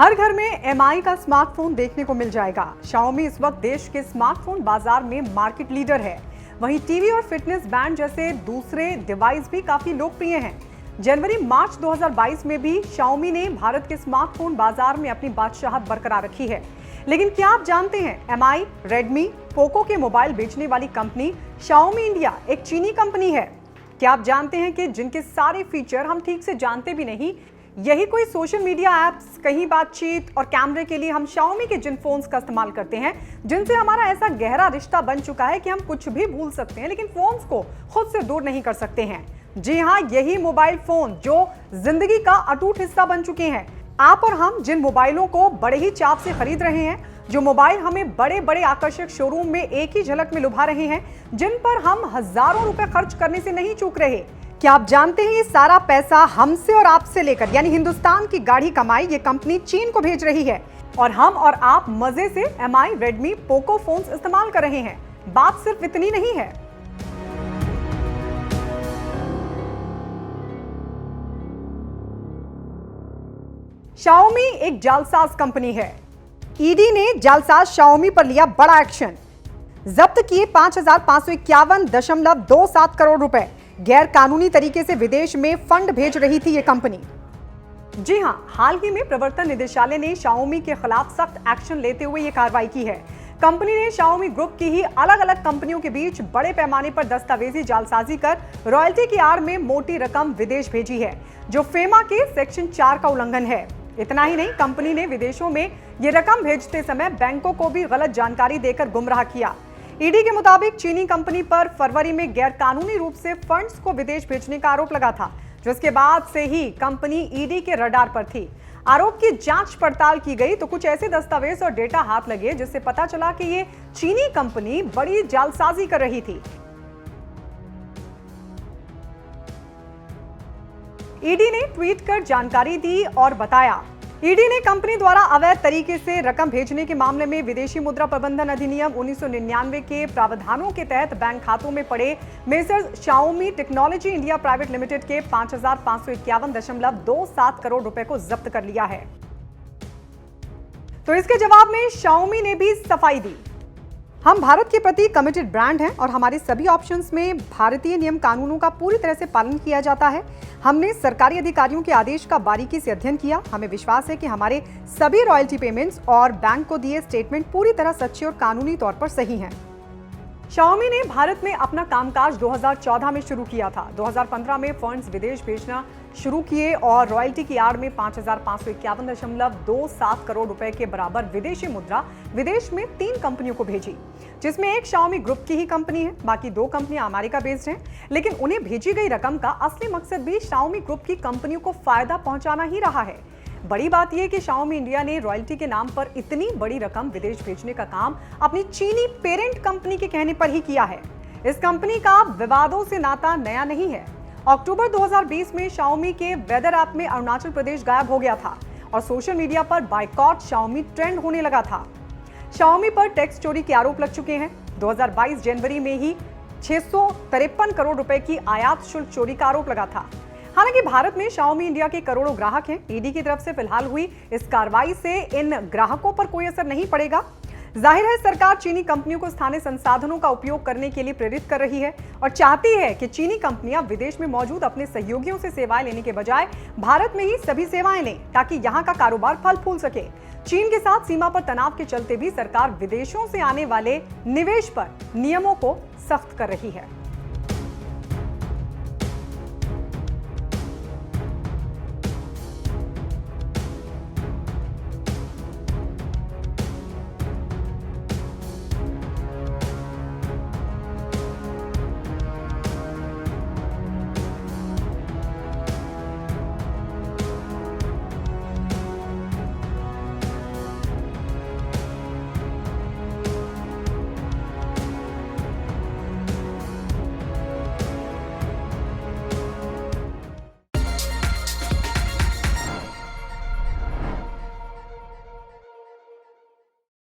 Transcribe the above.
हर घर में एमआई का स्मार्टफोन देखने को मिल जाएगा। Xiaomi इस वक्त देश के स्मार्टफोन बाजार में मार्केट लीडर है। वहीं टीवी और फिटनेस बैंड जैसे दूसरे डिवाइस भी काफी लोकप्रिय हैं। जनवरी मार्च 2022 में भी Xiaomi ने भारत के स्मार्टफोन बाजार में अपनी बादशाहत बरकरार रखी है। लेकिन क्या आप जानते हैं, एमआई, रेडमी, पोको के मोबाइल बेचने वाली कंपनी Xiaomi इंडिया एक चीनी कंपनी है। क्या आप जानते हैं कि जिनके सारे फीचर हम ठीक से जानते भी नहीं, यही कोई सोशल मीडिया ऐप्स, कहीं बातचीत और कैमरे के लिए हम Xiaomi के जिन फोन्स का इस्तेमाल करते हैं, जिनसे हमारा ऐसा गहरा रिश्ता बन चुका है कि हम कुछ भी भूल सकते हैं लेकिन फोन्स को खुद से दूर नहीं कर सकते हैं। जी हाँ, यही मोबाइल फोन जो जिंदगी का अटूट हिस्सा बन चुके हैं। आप और हम जिन मोबाइलों को बड़े ही चाव से खरीद रहे हैं, जो मोबाइल हमें बड़े बड़े आकर्षक शोरूम में एक ही झलक में लुभा रहे हैं, जिन पर हम हजारों रुपए खर्च करने से नहीं चूक रहे। क्या आप जानते हैं, ये सारा पैसा हमसे और आपसे लेकर, यानी हिंदुस्तान की गाढ़ी कमाई, ये कंपनी चीन को भेज रही है और हम और आप मजे से एमआई, रेडमी, पोको फोन्स इस्तेमाल कर रहे हैं। बात सिर्फ इतनी नहीं है। Xiaomi एक जालसाज कंपनी है। ईडी ने जालसाज Xiaomi पर लिया बड़ा एक्शन। जब्त किए 5,551.27 करोड़ रुपए। गैर कानूनी तरीके से विदेश में फंड भेज रही थी ये कंपनी। जी हां, हाल ही में प्रवर्तन निदेशालय ने Xiaomi के खिलाफ सख्त एक्शन लेते हुए ये कार्रवाई की है। कंपनी ने Xiaomi ग्रुप की ही अलग अलग कंपनियों के बीच बड़े पैमाने पर दस्तावेजी जालसाजी कर रॉयल्टी की आड़ में मोटी रकम विदेश भेजी है, जो फेमा के सेक्शन 4 का उल्लंघन है। इतना ही नहीं, कंपनी ने विदेशों में ये रकम भेजते समय बैंकों को भी गलत जानकारी देकर गुमराह किया। ईडी के मुताबिक चीनी कंपनी पर फरवरी में गैर कानूनी रूप से फंड्स को विदेश भेजने का आरोप लगा था, जिसके बाद से ही कंपनी ईडी के रडार पर थी। आरोप की जांच पड़ताल की गई तो कुछ ऐसे दस्तावेज और डेटा हाथ लगे जिससे पता चला कि ये चीनी कंपनी बड़ी जालसाजी कर रही थी। ईडी ने ट्वीट कर जानकारी दी और बताया, ईडी ने कंपनी द्वारा अवैध तरीके से रकम भेजने के मामले में विदेशी मुद्रा प्रबंधन अधिनियम 1999 के प्रावधानों के तहत बैंक खातों में पड़े messrs Xiaomi technology India private limited के 5,551.27 करोड़ रुपए को जब्त कर लिया है। तो इसके जवाब में Xiaomi ने भी सफाई दी। हम भारत के प्रति कमिटेड ब्रांड हैं और हमारे सभी ऑप्शंस में भारतीय नियम कानूनों का पूरी तरह से पालन किया जाता है। हमने सरकारी अधिकारियों के आदेश का बारीकी से अध्ययन किया। हमें विश्वास है कि हमारे सभी रॉयल्टी पेमेंट्स और बैंक को दिए स्टेटमेंट पूरी तरह सच्चे और कानूनी तौर पर सही हैं। Xiaomi ने भारत में अपना कामकाज 2014 में शुरू किया था। 2015 में फंड्स विदेश भेजना शुरू किए और रॉयल्टी की आड़ में 5,551.27 करोड़ रुपए के बराबर विदेशी मुद्रा विदेश में 3 कंपनियों को भेजी, जिसमें एक Xiaomi ग्रुप की ही कंपनी है। बाकी 2 कंपनियां अमेरिका बेस्ड हैं, लेकिन उन्हें भेजी गई रकम का असली मकसद भी Xiaomi ग्रुप की कंपनियों को फायदा पहुंचाना ही रहा है। बड़ी बात यह कि Xiaomi इंडिया ने रॉयल्टी के नाम पर इतनी बड़ी रकम विदेश भेजने का काम अपनी चीनी पेरेंट कंपनी के कहने पर ही किया है। इस कंपनी का विवादों से नाता नया नहीं है। अक्टूबर 2020 में Xiaomi के वेदर ऐप में अरुणाचल प्रदेश गायब हो गया था और सोशल मीडिया पर बायकॉट Xiaomi ट्रेंड होने लगा था। Xiaomi पर टैक्स चोरी के आरोप लग चुके हैं। 2022 जनवरी में ही 653 करोड़ रुपए की आयात शुल्क चोरी का आरोप लगा था। हालांकि भारत में Xiaomi इंडिया के करोड़ों ग्राहक हैं। ईडी की तरफ से फिलहाल हुई इस कार्रवाई से इन ग्राहकों पर कोई असर नहीं पड़ेगा। जाहिर है, सरकार चीनी कंपनियों को स्थानीय संसाधनों का उपयोग करने के लिए प्रेरित कर रही है और चाहती है कि चीनी कंपनियां विदेश में मौजूद अपने सहयोगियों से सेवाएं लेने के बजाय भारत में ही सभी सेवाएं लें, ताकि यहां का कारोबार फल फूल सके। चीन के साथ सीमा पर तनाव के चलते भी सरकार विदेशों से आने वाले निवेश पर नियमों को सख्त कर रही है।